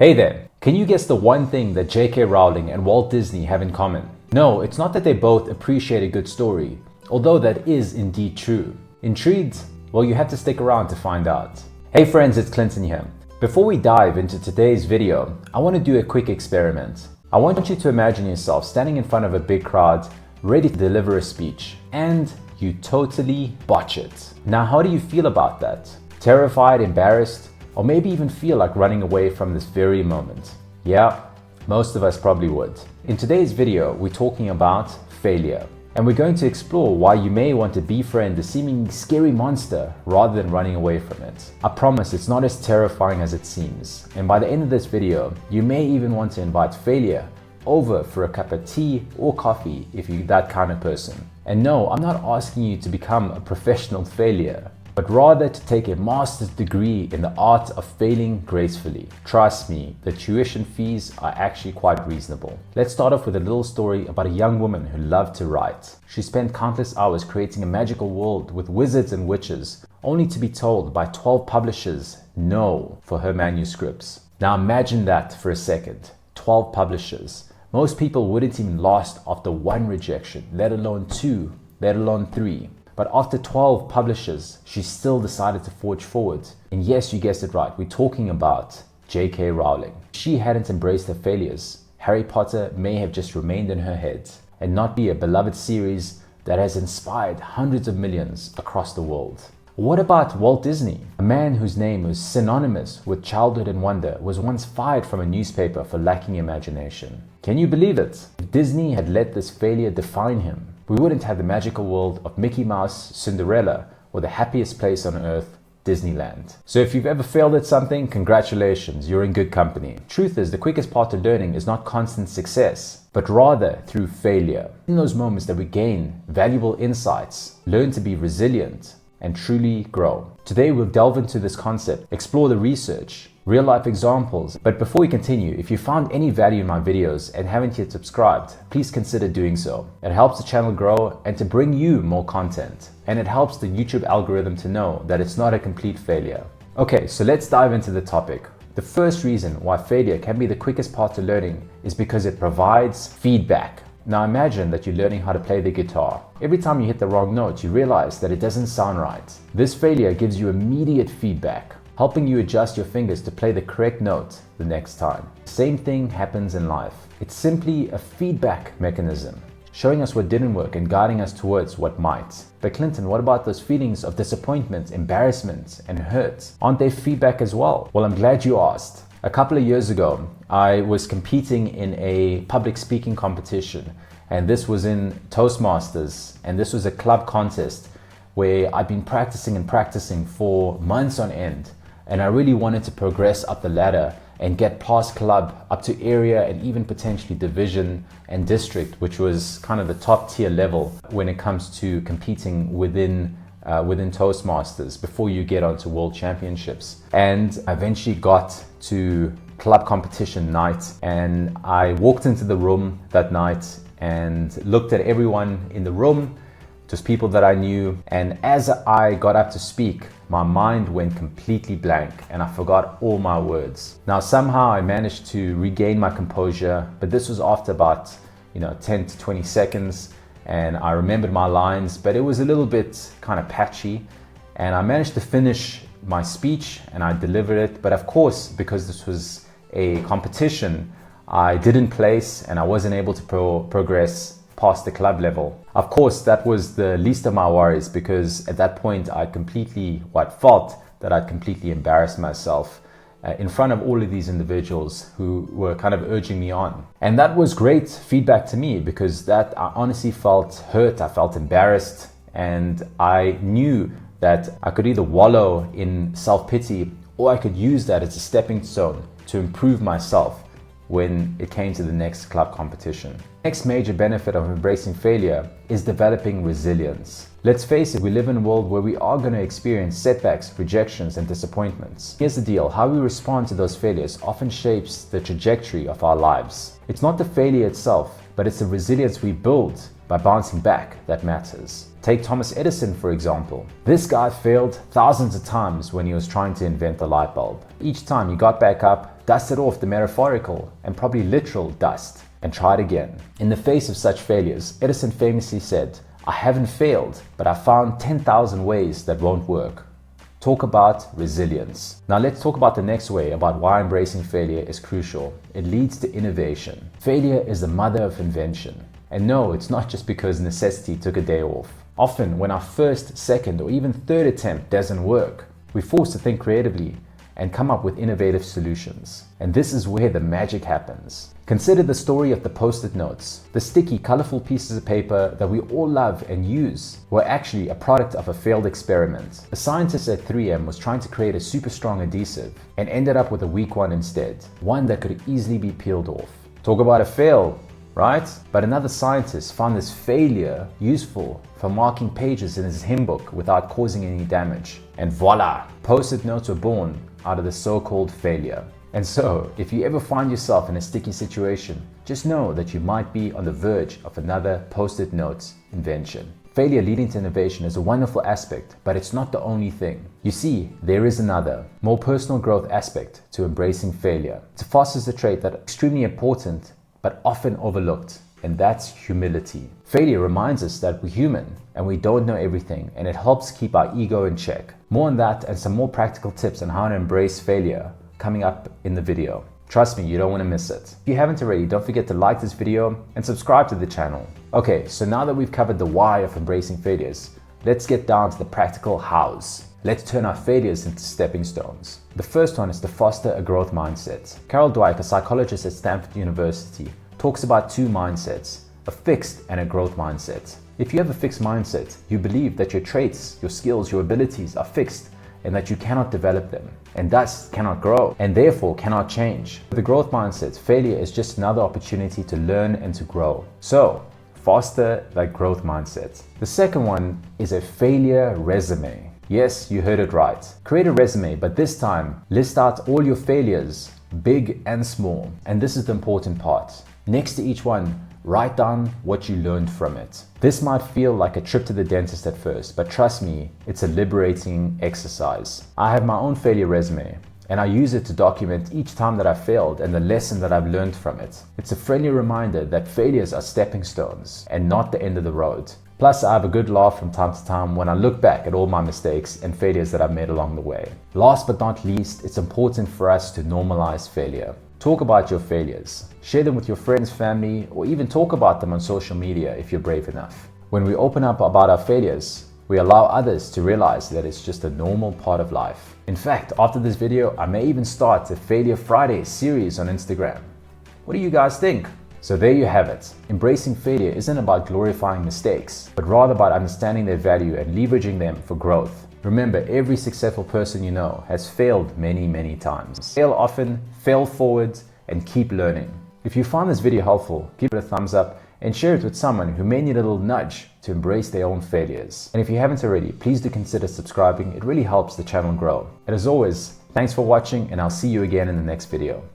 Hey there, can you guess the one thing that J.K. Rowling and Walt Disney have in common? No, it's not that they both appreciate a good story, although that is indeed true. Intrigued? Well, you have to stick around to find out. Hey friends, it's Clinton here. Before we dive into today's video, I want to do a quick experiment. I want you to imagine yourself standing in front of a big crowd, ready to deliver a speech, and you totally botch it. Now, how do you feel about that? Terrified, embarrassed, or maybe even feel like running away from this very moment? Yeah, most of us probably would. In today's video, we're talking about failure, and we're going to explore why you may want to befriend a seemingly scary monster rather than running away from it. I promise it's not as terrifying as it seems, and by the end of this video, you may even want to invite failure over for a cup of tea or coffee if you're that kind of person. And no, I'm not asking you to become a professional failure, but rather to take a master's degree in the art of failing gracefully. Trust me, the tuition fees are actually quite reasonable. Let's start off with a little story about a young woman who loved to write. She spent countless hours creating a magical world with wizards and witches, only to be told by 12 publishers no for her manuscripts. Now imagine that for a second, 12 publishers. Most people wouldn't even last after one rejection, let alone two, let alone three. But after 12 publishers, she still decided to forge forward. And yes, you guessed it right, we're talking about J.K. Rowling. If she hadn't embraced her failures, Harry Potter may have just remained in her head and not be a beloved series that has inspired hundreds of millions across the world. What about Walt Disney? A man whose name was synonymous with childhood and wonder was once fired from a newspaper for lacking imagination. Can you believe it? If Disney had let this failure define him, we wouldn't have the magical world of Mickey Mouse, Cinderella, or the happiest place on earth, Disneyland. So if you've ever failed at something, congratulations, you're in good company. Truth is, the quickest path to learning is not constant success, but rather through failure. In those moments that we gain valuable insights, learn to be resilient, and truly grow. Today we'll delve into this concept, explore the research, real life examples. But before we continue, if you found any value in my videos and haven't yet subscribed, please consider doing so. It helps the channel grow and to bring you more content. And it helps the YouTube algorithm to know that it's not a complete failure. Okay, so let's dive into the topic. The first reason why failure can be the quickest path to learning is because it provides feedback. Now imagine that you're learning how to play the guitar. Every time you hit the wrong note, you realize that it doesn't sound right. This failure gives you immediate feedback, helping you adjust your fingers to play the correct note the next time. Same thing happens in life. It's simply a feedback mechanism, showing us what didn't work and guiding us towards what might. But Clinton, what about those feelings of disappointment, embarrassment, and hurt? Aren't they feedback as well? Well, I'm glad you asked. A couple of years ago, I was competing in a public speaking competition, and this was in Toastmasters, and this was a club contest where I'd been practicing for months on end, and I really wanted to progress up the ladder and get past club up to area and even potentially division and district, which was kind of the top tier level when it comes to competing within Toastmasters before you get onto world championships. And I eventually got to club competition night, and I walked into the room that night and looked at everyone in the room, just people that I knew. And as I got up to speak, my mind went completely blank and I forgot all my words. Now somehow I managed to regain my composure, but this was after about 10 to 20 seconds. And I remembered my lines, but it was a little bit kind of patchy. And I managed to finish my speech and I delivered it. But of course, because this was a competition, I didn't place and I wasn't able to progress past the club level. Of course, that was the least of my worries, because at that point I felt that I'd completely embarrassed myself in front of all of these individuals who were kind of urging me on. And that was great feedback to me, because that I honestly felt hurt, I felt embarrassed, and I knew that I could either wallow in self-pity or I could use that as a stepping stone to improve myself when it came to the next club competition. Next major benefit of embracing failure is developing resilience. Let's face it, we live in a world where we are going to experience setbacks, rejections, and disappointments. Here's the deal, how we respond to those failures often shapes the trajectory of our lives. It's not the failure itself, but it's the resilience we build by bouncing back that matters. Take Thomas Edison, for example. This guy failed thousands of times when he was trying to invent the light bulb. Each time he got back up, dust it off the metaphorical and probably literal dust, and try it again. In the face of such failures, Edison famously said, "I haven't failed, but I found 10,000 ways that won't work." Talk about resilience. Now let's talk about the next way about why embracing failure is crucial. It leads to innovation. Failure is the mother of invention. And no, it's not just because necessity took a day off. Often when our first, second, or even third attempt doesn't work, we're forced to think creatively and come up with innovative solutions. And this is where the magic happens. Consider the story of the Post-it notes. The sticky, colorful pieces of paper that we all love and use were actually a product of a failed experiment. A scientist at 3M was trying to create a super strong adhesive and ended up with a weak one instead, one that could easily be peeled off. Talk about a fail, right? But another scientist found this failure useful for marking pages in his hymn book without causing any damage. And voila, Post-it notes were born out of the so-called failure. And so, if you ever find yourself in a sticky situation, just know that you might be on the verge of another Post-it notes invention. Failure leading to innovation is a wonderful aspect, but it's not the only thing. You see, there is another, more personal growth aspect to embracing failure. It fosters a trait that is extremely important, but often overlooked, and that's humility. Failure reminds us that we're human and we don't know everything, and it helps keep our ego in check. More on that and some more practical tips on how to embrace failure coming up in the video. Trust me, you don't want to miss it. If you haven't already, don't forget to like this video and subscribe to the channel. Okay, so now that we've covered the why of embracing failures, let's get down to the practical hows. Let's turn our failures into stepping stones. The first one is to foster a growth mindset. Carol Dweck, a psychologist at Stanford University, talks about two mindsets, a fixed and a growth mindset. If you have a fixed mindset, you believe that your traits, your skills, your abilities are fixed and that you cannot develop them, and thus cannot grow, and therefore cannot change. With the growth mindset, failure is just another opportunity to learn and to grow. So, foster that growth mindset. The second one is a failure resume. Yes, you heard it right. Create a resume, but this time, list out all your failures, big and small. And this is the important part. Next to each one, write down what you learned from it. This might feel like a trip to the dentist at first, but trust me, it's a liberating exercise. I have my own failure resume, and I use it to document each time that I failed and the lesson that I've learned from it. It's a friendly reminder that failures are stepping stones and not the end of the road. Plus, I have a good laugh from time to time when I look back at all my mistakes and failures that I've made along the way. Last but not least, it's important for us to normalize failure. Talk about your failures. Share them with your friends, family, or even talk about them on social media if you're brave enough. When we open up about our failures, we allow others to realize that it's just a normal part of life. In fact, after this video, I may even start a Failure Friday series on Instagram. What do you guys think? So there you have it. Embracing failure isn't about glorifying mistakes, but rather about understanding their value and leveraging them for growth. Remember, every successful person you know has failed many times. Fail often, fail forward, and keep learning. If you found this video helpful, give it a thumbs up and share it with someone who may need a little nudge to embrace their own failures. And if you haven't already, please do consider subscribing. It really helps the channel grow. And as always, thanks for watching, and I'll see you again in the next video.